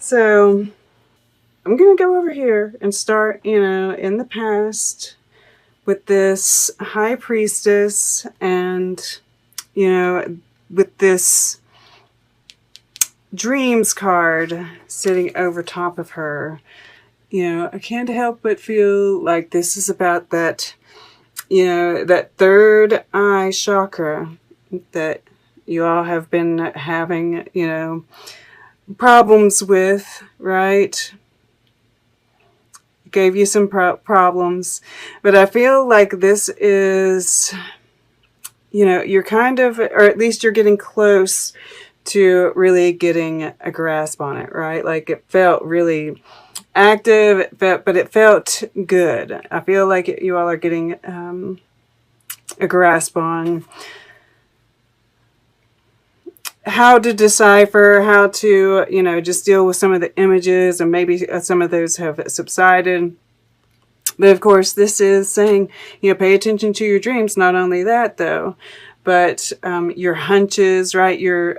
So I'm going to go over here and start, in the past with this High Priestess and, with this Dreams card sitting over top of her. I can't help but feel like this is about that, that third eye chakra that you all have been having, problems with, right? Gave you some problems, but I feel like this is, you're kind of, or at least you're getting close to really getting a grasp on it, right? Like it felt really active, but it felt good. I feel like you all are getting a grasp on how to decipher, how to, just deal with some of the images, and maybe some of those have subsided. But of course, this is saying, pay attention to your dreams. Not only that, though, but your hunches, right? Your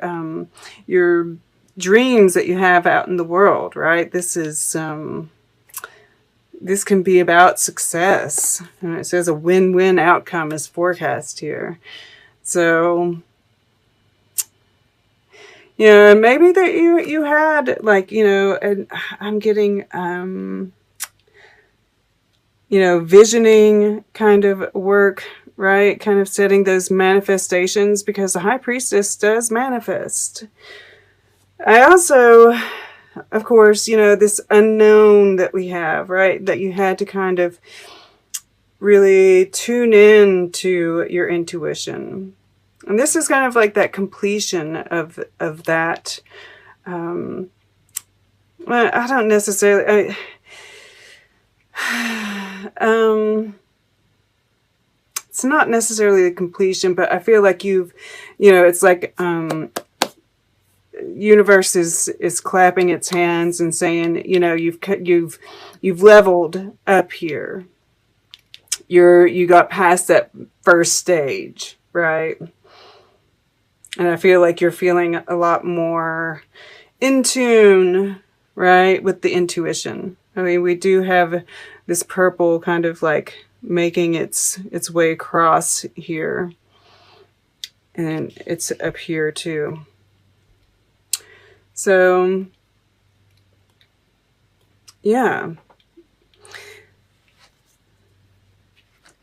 dreams that you have out in the world, right? This is this can be about success. And it says a win-win outcome is forecast here. So, maybe that you had like, and I'm getting, visioning kind of work, right? Kind of setting those manifestations, because the High Priestess does manifest. I also, of course, this unknown that we have, right? That you had to kind of really tune in to your intuition. And this is kind of like that completion of that. Well, I don't necessarily. It's not necessarily the completion, but I feel like you've, it's like universe is clapping its hands and saying, you've leveled up here. You got past that first stage, right? And I feel like you're feeling a lot more in tune, right, with the intuition. I mean, we do have this purple kind of like making its way across here. And it's up here too. So, yeah.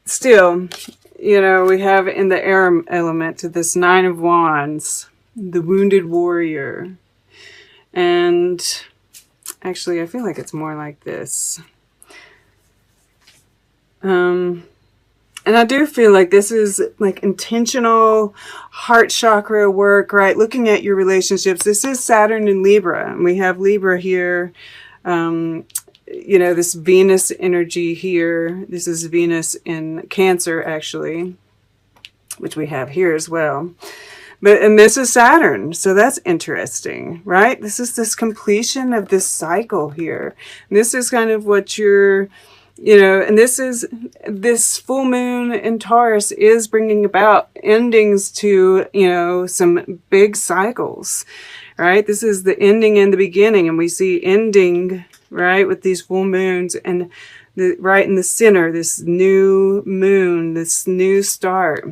Still, we have in the air element this Nine of Wands, the Wounded Warrior. And actually, I feel like it's more like this. And I do feel like this is like intentional heart chakra work, right? Looking at your relationships. This is Saturn in Libra, and we have Libra here. This Venus energy here. This is Venus in Cancer, actually, which we have here as well. And this is Saturn, so that's interesting, right? This is this completion of this cycle here. And this is kind of what you're, and this full moon in Taurus is bringing about endings to, some big cycles, right? This is the ending and the beginning, and we see ending, right, with these full moons, and right in the center, this new moon, this new start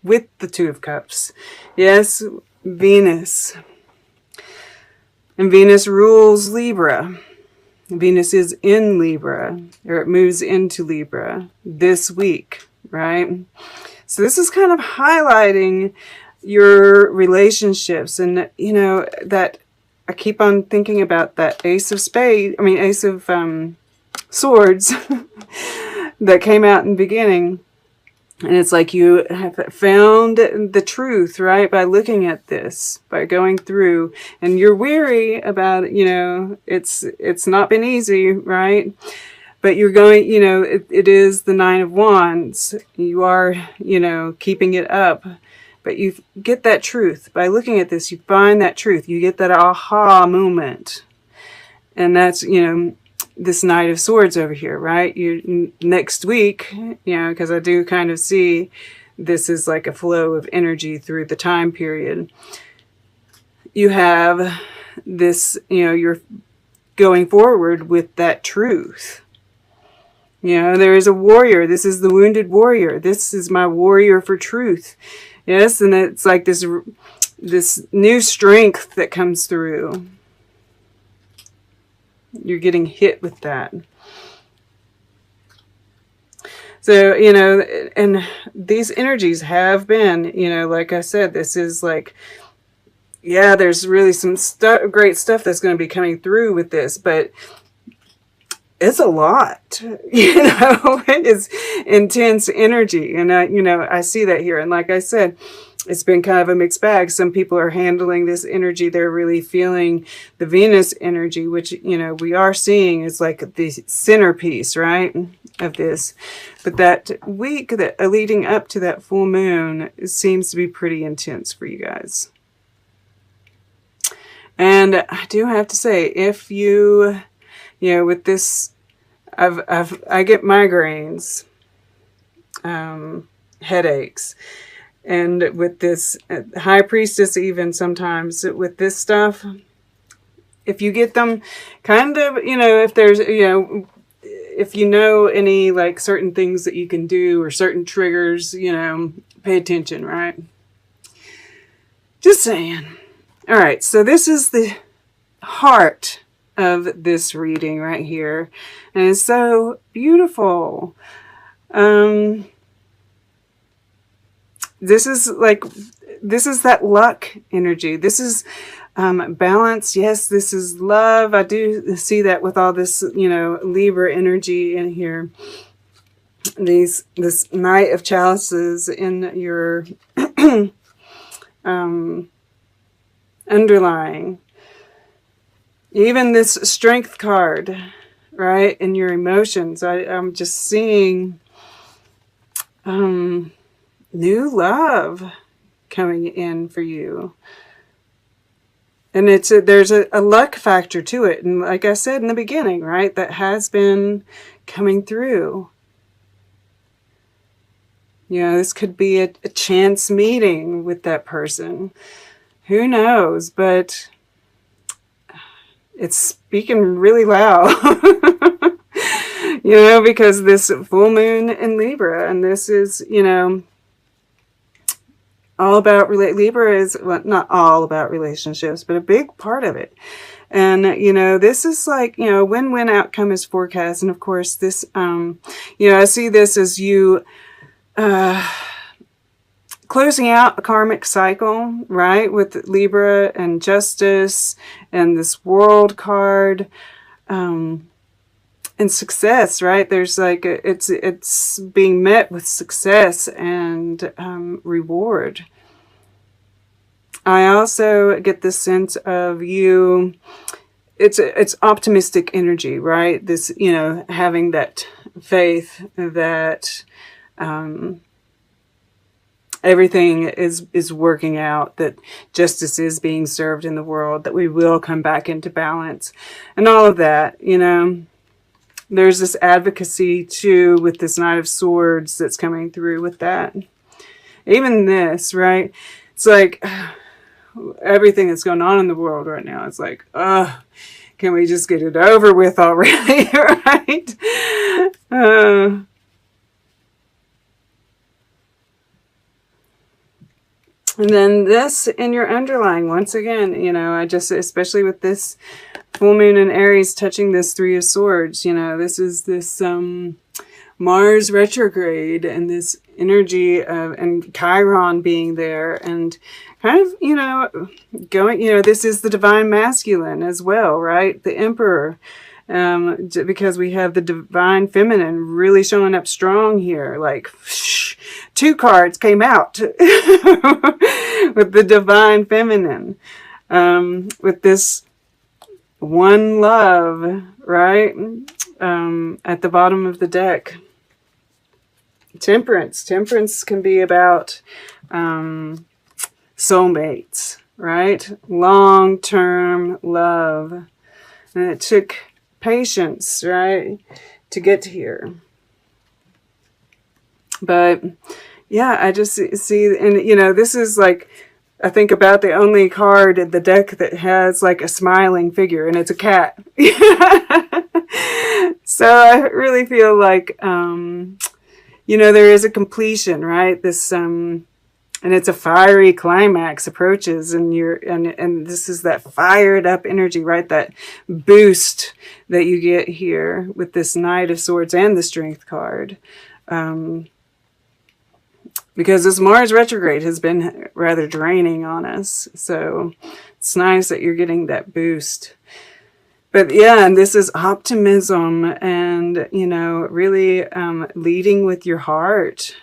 with the Two of Cups. Yes, Venus. And Venus rules Libra. Venus is in Libra, or it moves into Libra this week, right? So this is kind of highlighting your relationships, and that I keep on thinking about that Ace of Swords that came out in the beginning. And it's like you have found the truth, right? By looking at this, by going through, and you're weary about, it's not been easy, right? But you're going, it is the Nine of Wands. You are, keeping it up. But you get that truth. By looking at this, you find that truth. You get that aha moment. And that's, this Knight of Swords over here, right? Next week, because I do kind of see this is like a flow of energy through the time period. You have this, you're going forward with that truth. There is a warrior. This is the wounded warrior. This is my warrior for truth. Yes, and it's like this new strength that comes through. You're getting hit with that. So, and these energies have been, like I said, this is like, yeah, there's really some great stuff that's going to be coming through with this, but it's a lot, it is intense energy. And I see that here. And like I said, it's been kind of a mixed bag. Some people are handling this energy. They're really feeling the Venus energy, which, we are seeing is like the centerpiece, right, of this. But that week that leading up to that full moon seems to be pretty intense for you guys. And I do have to say, if you, with this, I get migraines, headaches. And with this High Priestess, even sometimes with this stuff, if you get them, kind of, if there's, if any like certain things that you can do or certain triggers, pay attention, right? Just saying. All right, so this is the heart of this reading right here. And it's so beautiful. This is that luck energy. This is balance. Yes, this is love. I do see that with all this, Libra energy in here. This Knight of Chalices in your underlying. Even this Strength card, right, in your emotions. I'm just seeing new love coming in for you. And there's a luck factor to it. And like I said in the beginning, right, that has been coming through. This could be a chance meeting with that person. Who knows? But it's speaking really loud. Because this full moon in Libra, and this is, all about Libra is, well, not all about relationships, but a big part of it. And, this is like, win-win outcome is forecast. And of course, this, I see this as you closing out a karmic cycle, right? With Libra and Justice and this World card. And success, right? There's like, it's being met with success and reward. I also get the sense of you, it's optimistic energy, right? This, having that faith that everything is working out, that justice is being served in the world, that we will come back into balance, and all of that, There's this advocacy, too, with this Knight of Swords that's coming through with that. Even this, right? It's like everything that's going on in the world right now. It's like, can we just get it over with already, right? And then this in your underlying, once again, I just, especially with this full moon in Aries touching this Three of Swords, this is this Mars retrograde and this energy of, and Chiron being there and kind of, going, this is the divine masculine as well, right? The Emperor, because we have the divine feminine really showing up strong here, like, two cards came out with the divine feminine, with this one love, right? At the bottom of the deck. Temperance. Temperance can be about soulmates, right? Long-term love. And it took patience, right, to get here. But yeah, I just see, and this is like I think about the only card in the deck that has like a smiling figure, and it's a cat. So I really feel like, you know, there is a completion, right? This, and it's a fiery climax approaches, and and this is that fired up energy, right? That boost that you get here with this Knight of Swords and the Strength card. Because this Mars retrograde has been rather draining on us. So it's nice that you're getting that boost. But yeah, and this is optimism and, you know, really leading with your heart.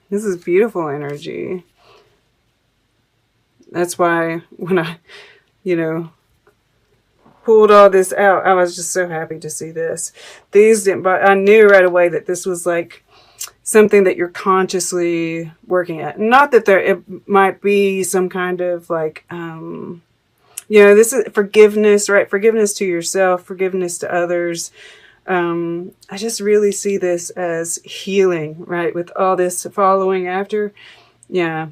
This is beautiful energy. That's why when I, you know, pulled all this out, I was just so happy to see this. These didn't, but I knew right away that this was like something that you're consciously working at. Not that it might be some kind of like, you know, this is forgiveness, right? Forgiveness to yourself, forgiveness to others. I just really see this as healing, right? With all this following after. Yeah,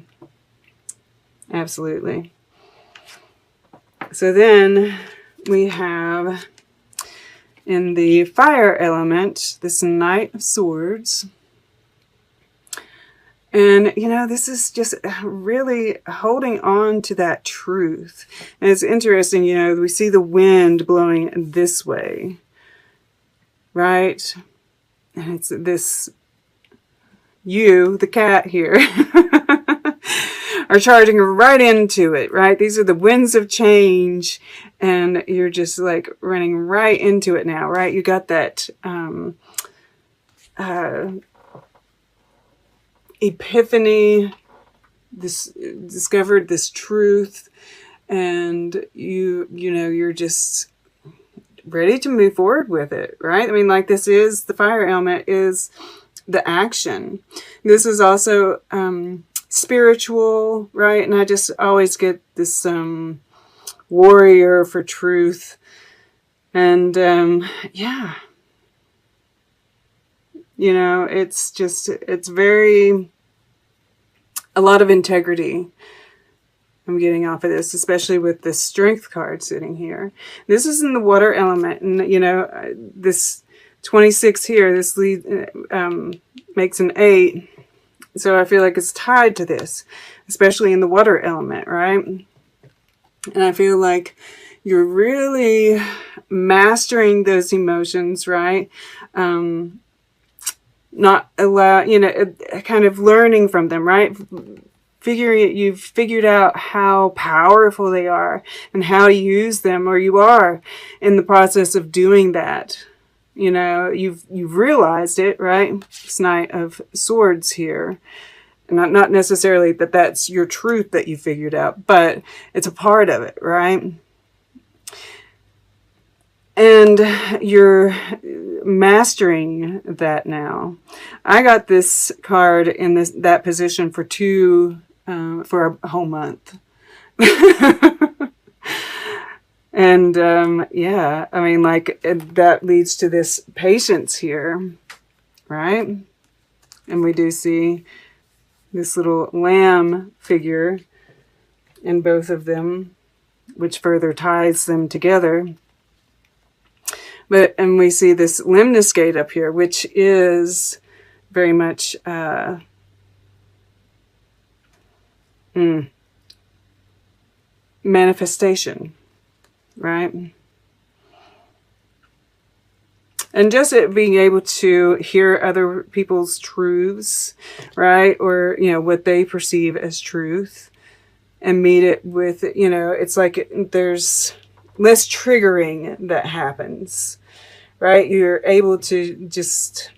absolutely. So then we have in the fire element, this Knight of Swords. And, you know, this is just really holding on to that truth. And it's interesting, you know, we see the wind blowing this way, right? And it's this, you, the cat here, are charging right into it, right? These are the winds of change, and you're just like running right into it now, right? You got that, epiphany, this discovered this truth, and you know, you're just ready to move forward with it, right? I mean, like, this is the fire element is the action. This is also spiritual, right? And I just always get this warrior for truth, and yeah. You know, it's just, it's very, a lot of integrity I'm getting off of this, especially with this Strength card sitting here. This is in the water element, and, you know, this 26 here, this lead, makes an 8. So I feel like it's tied to this, especially in the water element, right? And I feel like you're really mastering those emotions, right? Not allow, you know, kind of learning from them, right? You've figured out how powerful they are and how to use them, or you are in the process of doing that. You know, you've realized it, right? This Knight of Swords here. Not necessarily that that's your truth that you figured out, but it's a part of it, right? And you're mastering that now. I got this card in that position for a whole month. And yeah, I mean, like, that leads to this patience here, right? And we do see this little lamb figure in both of them, which further ties them together. And we see this lemniscate up here, which is very much manifestation, right? And just it being able to hear other people's truths, right? Or, you know, what they perceive as truth, and meet it with, you know, it's like there's less triggering that happens, right? You're able to just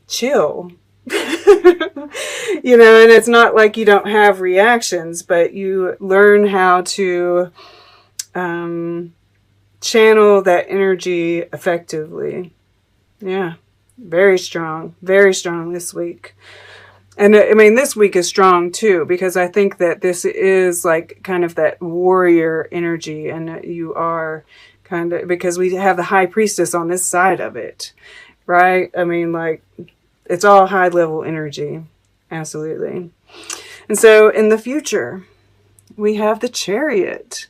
chill, you know, and it's not like you don't have reactions, but you learn how to channel that energy effectively. Yeah, very strong this week. And I mean, this week is strong too, because I think that this is like kind of that warrior energy, and you are kind of, because we have the High Priestess on this side of it, right? I mean, like, it's all high level energy. Absolutely. And so in the future, we have the Chariot.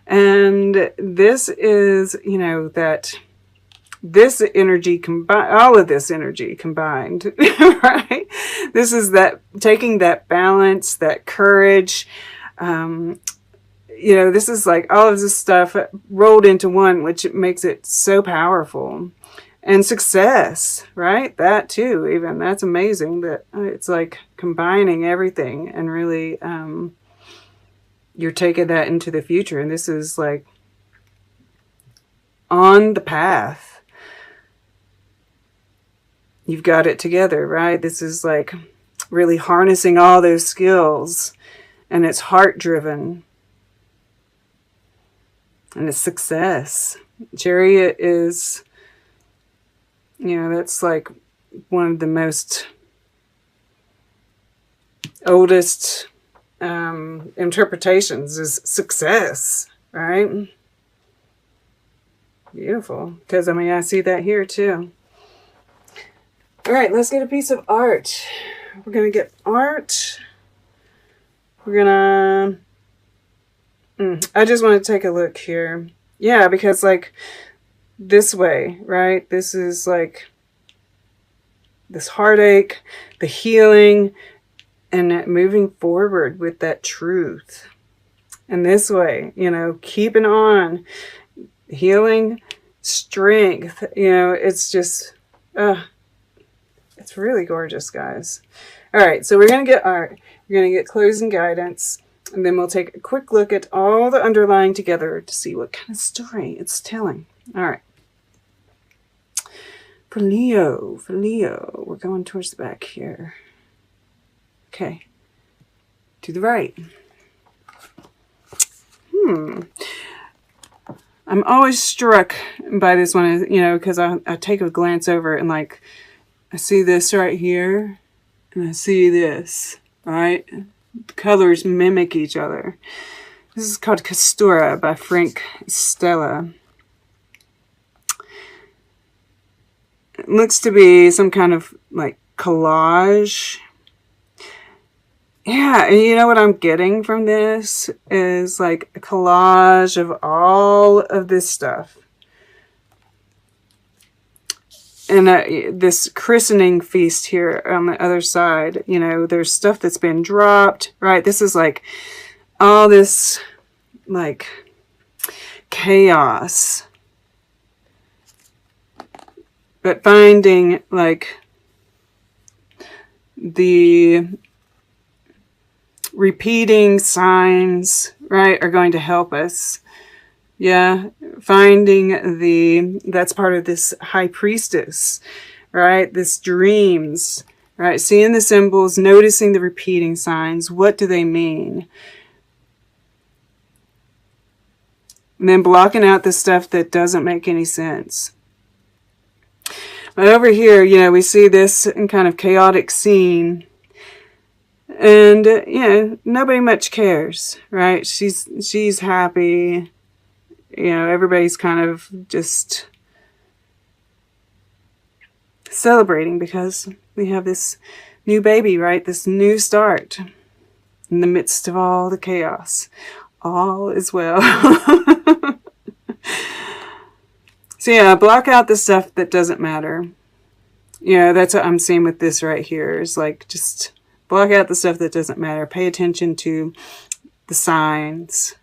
And this is, you know, that this energy combined, all of this energy combined, right? This is that taking that balance, that courage. You know, this is like all of this stuff rolled into one, which makes it so powerful. And success, right? That too, even. That's amazing that it's like combining everything and really you're taking that into the future. And this is like on the path. You've got it together, right? This is like really harnessing all those skills, and it's heart driven. And it's success. Chariot is, you know, that's like one of the most oldest interpretations is success, right? Beautiful. Because, I mean, I see that here too. All right, let's get a piece of art. We're going to get art. We're going to... I just want to take a look here. Yeah, because like this way, right? This is like this heartache, the healing, and moving forward with that truth. And this way, you know, keeping on, healing, strength, you know, it's just, it's really gorgeous, guys. All right, so we're going to get art. We're going to get closing guidance. And then we'll take a quick look at all the underlying together to see what kind of story it's telling. All right. For Leo, we're going towards the back here. Okay. To the right. I'm always struck by this one, you know, because I take a glance over and like, I see this right here, and I see this, right? The colors mimic each other. This is called Castura by Frank Stella. It looks to be some kind of like collage. Yeah, and you know what I'm getting from this is like a collage of all of this stuff. And this christening feast here on the other side, you know, there's stuff that's been dropped, right? This is like all this like chaos. But finding like the repeating signs, right, are going to help us. Yeah, finding that's part of this high priestess, right? This dreams, right? Seeing the symbols, noticing the repeating signs. What do they mean? And then blocking out the stuff that doesn't make any sense. But over here, you know, we see this kind of chaotic scene. And, you know, nobody much cares, right? She's happy. You know, everybody's kind of just celebrating because we have this new baby, right? This new start in the midst of all the chaos. All is well. So yeah, block out the stuff that doesn't matter. You know, that's what I'm seeing with this right here. Is like just block out the stuff that doesn't matter. Pay attention to the signs.